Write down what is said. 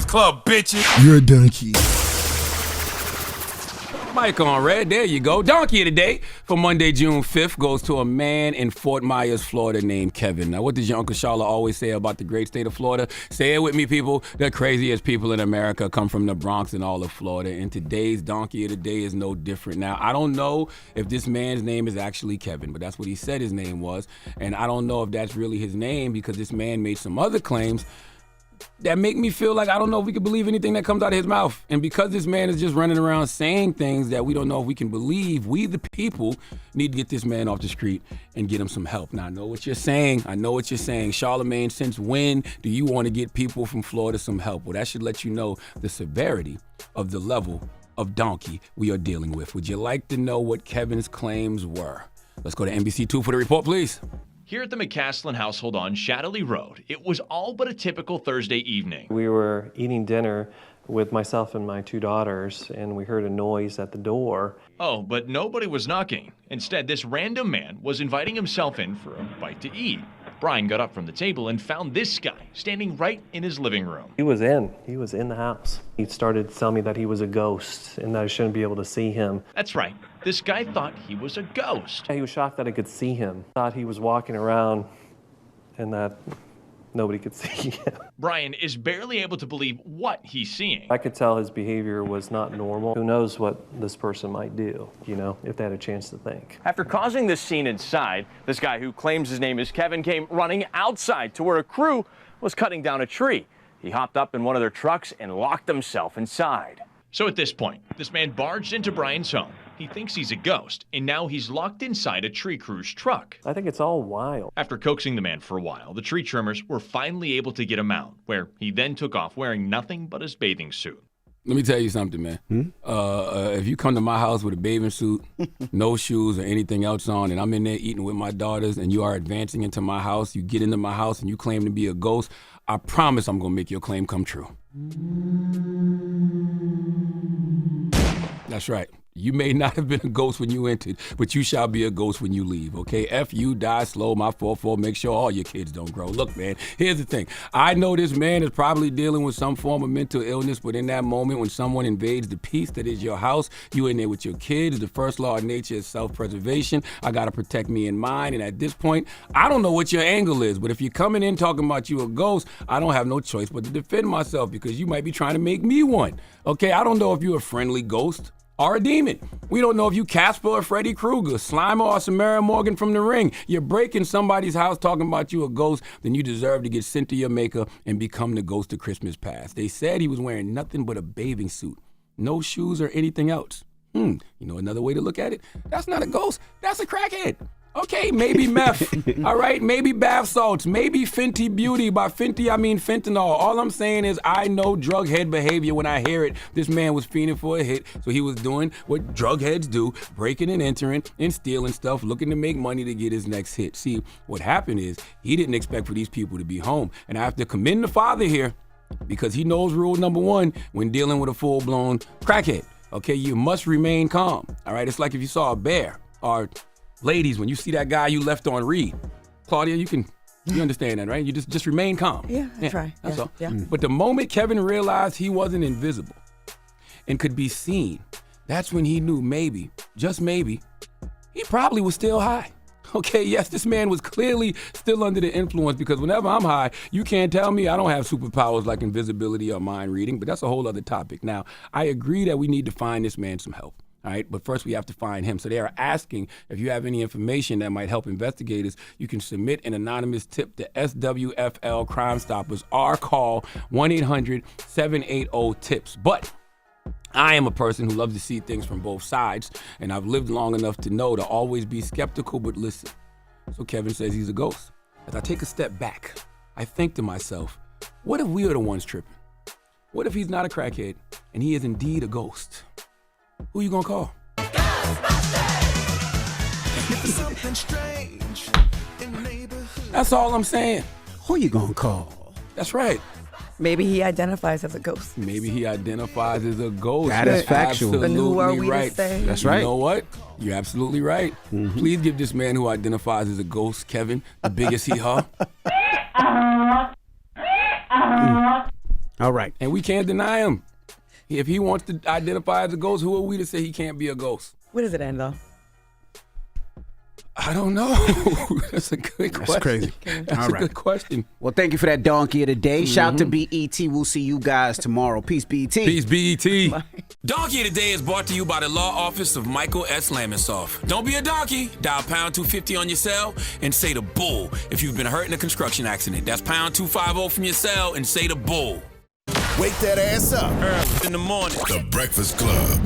Club, bitches. You're a donkey. Mic on red. There you go. Donkey of the day for Monday, June 5th goes to a man in Fort Myers, Florida named Kevin. Now, what does your Uncle Charlotte always say about the great state of Florida? Say it with me, people. The craziest people in America come from the Bronx and all of Florida. And today's Donkey of the day is no different. Now, I don't know if this man's name is actually Kevin, but that's what he said his name was. And I don't know if that's really his name because this man made some other claims that make me feel like I don't know if we can believe anything that comes out of his mouth. And because this man is just running around saying things that we don't know if we can believe, we the people need to get this man off the street and get him some help. Now, I know what you're saying. Charlamagne, since when do you want to get people from Florida some help? Well, that should let you know the severity of the level of donkey we are dealing with. Would you like to know what Kevin's claims were? Let's go to NBC2 for the report, please. Here at the McCaslin household on Shadley Road, it was all but a typical Thursday evening. We were eating dinner with myself and my two daughters, and we heard a noise at the door. Oh, but nobody was knocking. Instead, this random man was inviting himself in for a bite to eat. Brian got up from the table and found this guy standing right in his living room. He was in the house. He started to tell me that he was a ghost and that I shouldn't be able to see him. That's right. This guy thought he was a ghost. He was shocked that I could see him. Thought he was walking around and that nobody could see him. Brian is barely able to believe what he's seeing. I could tell his behavior was not normal. Who knows what this person might do, if they had a chance to think. After causing this scene inside, this guy who claims his name is Kevin came running outside to where a crew was cutting down a tree. He hopped up in one of their trucks and locked himself inside. So at this point, this man barged into Brian's home. He thinks he's a ghost, and now he's locked inside a tree crew's truck. I think it's all wild. After coaxing the man for a while, the tree trimmers were finally able to get him out, where he then took off wearing nothing but his bathing suit. Let me tell you something, man. If you come to my house with a bathing suit, no shoes or anything else on, and I'm in there eating with my daughters, and you are advancing into my house, you get into my house and you claim to be a ghost, I promise I'm going to make your claim come true. That's right. You may not have been a ghost when you entered, but you shall be a ghost when you leave, okay? F you, die slow, my 4-4, make sure all your kids don't grow. Look, man, here's the thing. I know this man is probably dealing with some form of mental illness, but in that moment when someone invades the peace that is your house, you in there with your kids, the first law of nature is self-preservation. I got to protect me and mine, and at this point, I don't know what your angle is, but if you're coming in talking about you a ghost, I don't have no choice but to defend myself because you might be trying to make me one, okay? I don't know if you're a friendly ghost or a demon. We don't know if you Casper or Freddy Krueger, Slimer or Samara Morgan from The Ring. You're breaking somebody's house talking about you a ghost, then you deserve to get sent to your maker and become the ghost of Christmas past. They said he was wearing nothing but a bathing suit, no shoes or anything else. You know another way to look at it? That's not a ghost, that's a crackhead. Okay, maybe meth, all right? Maybe bath salts, maybe Fenty Beauty. By Fenty, I mean fentanyl. All I'm saying is I know drug head behavior when I hear it. This man was fiending for a hit, so he was doing what drug heads do, breaking and entering and stealing stuff, looking to make money to get his next hit. See, what happened is he didn't expect for these people to be home. And I have to commend the father here because he knows rule number one when dealing with a full-blown crackhead. Okay, you must remain calm, all right? It's like if you saw a bear or ladies, when you see that guy you left on read, Claudia, you understand that, right? You just remain calm. Yeah, that's right. That's all. Yeah. But the moment Kevin realized he wasn't invisible and could be seen, that's when he knew maybe, just maybe, he probably was still high. Okay, yes, this man was clearly still under the influence because whenever I'm high, you can't tell me I don't have superpowers like invisibility or mind reading, but that's a whole other topic. Now, I agree that we need to find this man some help. All right, but first we have to find him. So they are asking if you have any information that might help investigators, you can submit an anonymous tip to SWFL Crime Stoppers or call 1-800-780-TIPS. But I am a person who loves to see things from both sides, and I've lived long enough to know to always be skeptical but listen. So Kevin says he's a ghost. As I take a step back, I think to myself, what if we are the ones tripping? What if he's not a crackhead and he is indeed a ghost? Who you gonna call? That's all I'm saying. Who you gonna call? That's right. Maybe he identifies as a ghost. Maybe he identifies as a ghost. That is factual. Absolutely And who are we right. to say? That's right. You know what? You're absolutely right. Mm-hmm. Please give this man who identifies as a ghost, Kevin, the biggest hee-haw. All right. And we can't deny him. If he wants to identify as a ghost, who are we to say he can't be a ghost? Where does it end, though? I don't know. That's a good question. That's crazy. That's All a right. good question. Well, thank you for that donkey of the day. Shout to BET. We'll see you guys tomorrow. Peace, BET. Peace, BET. Donkey of the Day is brought to you by the law office of Michael S. Lamonsoff. Don't be a donkey. Dial pound 250 on your cell and say the bull if you've been hurt in a construction accident. That's pound 250 from your cell and say the bull. Wake that ass up. Early in the morning. The Breakfast Club.